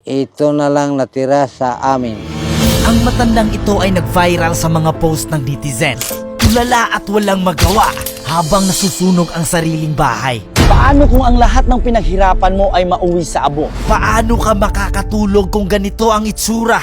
Ito na lang natira sa amin. Ang matandang ito ay nag-viral sa mga post ng netizens. Tulala at walang magawa habang nasusunog ang sariling bahay. Paano kung ang lahat ng pinaghirapan mo ay mauwi sa abo? Paano ka makakatulog kung ganito ang itsura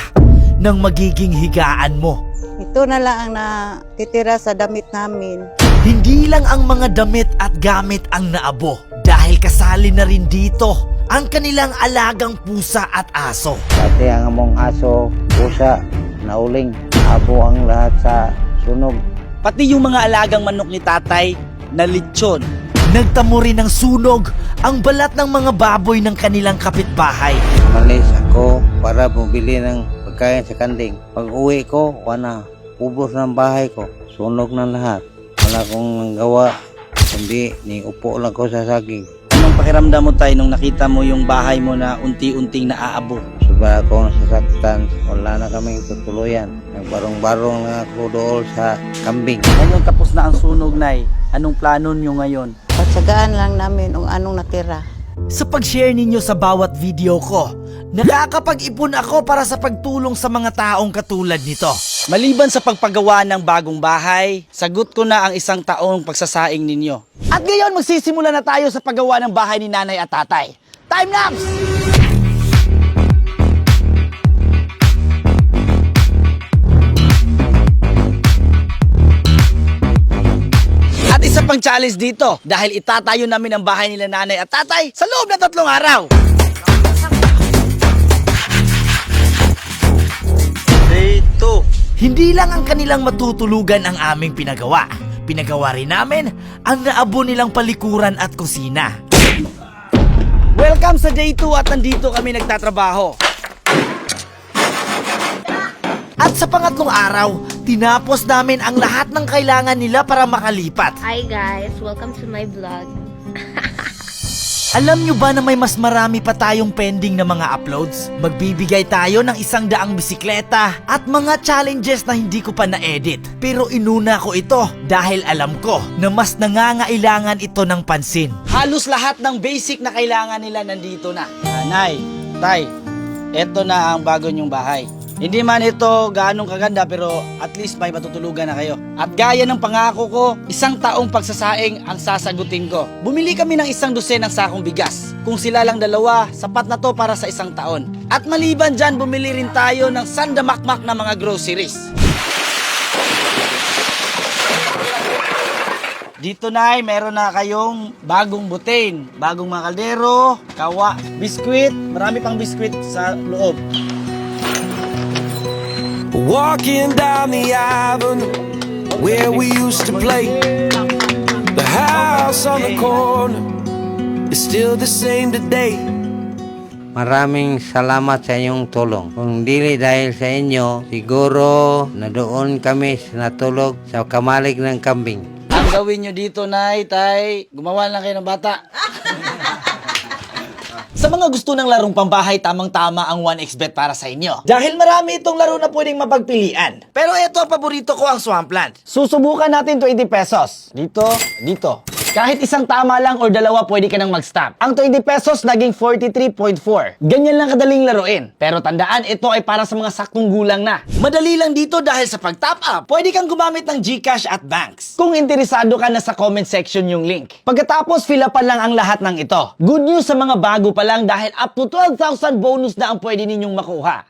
ng magiging higaan mo? Ito na lang ang natitira sa damit namin. Hindi lang ang mga damit at gamit ang naabo dahil kasali na rin dito ang kanilang alagang pusa at aso. Pati ang among aso, pusa, nauling, abo ang lahat sa sunog. Pati yung mga alagang manok ni tatay na lechon. Nagtamo rin ng sunog ang balat ng mga baboy ng kanilang kapitbahay. Malis ako para bumili ng pagkain sa kanding. Pag uwi ko, wala. Ubos ng bahay ko. Sunog ng lahat. Wala akong nanggawa. Kundi ni upo lang ko sa saging. Anong pakiramdam mo tayo nung nakita mo yung bahay mo na unti-unting naaabo? Sobra akong nasasaktan. Wala na kaming tutuluyan. Nagbarong-barong na ako doon sa kambing. Ngayon tapos na ang sunog, Nay. Anong plano nyo ngayon? Patsagaan lang namin kung anong natira. Sa pag-share ninyo sa bawat video ko, nakakapag-ipon ako para sa pagtulong sa mga taong katulad nito. Maliban sa pagpagawa ng bagong bahay, sagot ko na ang 1 taong pagsasaing ninyo. At ngayon magsisimula na tayo sa paggawa ng bahay ni nanay at tatay. Time lapse! At isa pang challenge dito dahil itatayo namin ang bahay nila nanay at tatay sa loob ng 3 araw. Day 2. Hindi lang ang kanilang matutulugan ang aming pinagawa. Pinagawa rin namin ang naabo nilang palikuran at kusina. Welcome sa day 2 at nandito kami nagtatrabaho. At sa pangatlong araw, tinapos namin ang lahat ng kailangan nila para makalipat. Hi guys, welcome to my vlog. Alam nyo ba na may mas marami pa tayong pending na mga uploads? Magbibigay tayo ng 100 bisikleta at mga challenges na hindi ko pa na-edit. Pero inuna ko ito dahil alam ko na mas nangangailangan ito ng pansin. Halos lahat ng basic na kailangan nila nandito na. Nay, tay, eto na ang bago nyong bahay. Hindi man ito gaanong kaganda pero at least may matutulugan na kayo. At gaya ng pangako ko, 1 taong pagsasaing ang sasagutin ko. Bumili kami ng 1 dosen ng sakong bigas. Kung sila lang 2, sapat na to para sa 1 taon. At maliban dyan, bumili rin tayo ng sandamakmak na mga groceries. Dito na meron na kayong bagong butane, bagong mga kaldero, kawa, biskwit, marami pang biskwit sa loob. Walking down the avenue where we used to play. The house on the corner is still the same today. Maraming salamat sa inyong tulong. Kung dili dahil sa inyo, siguro na doon kami natulog sa kamalig ng kambing. Ang gawin nyo dito, Nay, tay, gumawa lang kayo ng bata. Sa mga gusto ng larong pambahay, tamang-tama ang 1xBet para sa inyo. Dahil marami itong laro na pwedeng mapagpilian. Pero ito ang paborito ko, ang Swampland. Susubukan natin 20 pesos. Dito, dito. Kahit 1 tama lang or 2, pwede ka nang mag-stop. Ang 20 pesos naging 43.4. Ganyan lang kadaling laruin. Pero tandaan, ito ay para sa mga saktong gulang na. Madali lang dito dahil sa pag-top up, pwede kang gumamit ng GCash at banks. Kung interesado ka, na sa comment section yung link. Pagkatapos, fill upan lang ang lahat ng ito. Good news sa mga bago pa lang dahil up to 12,000 bonus na ang pwede ninyong makuha.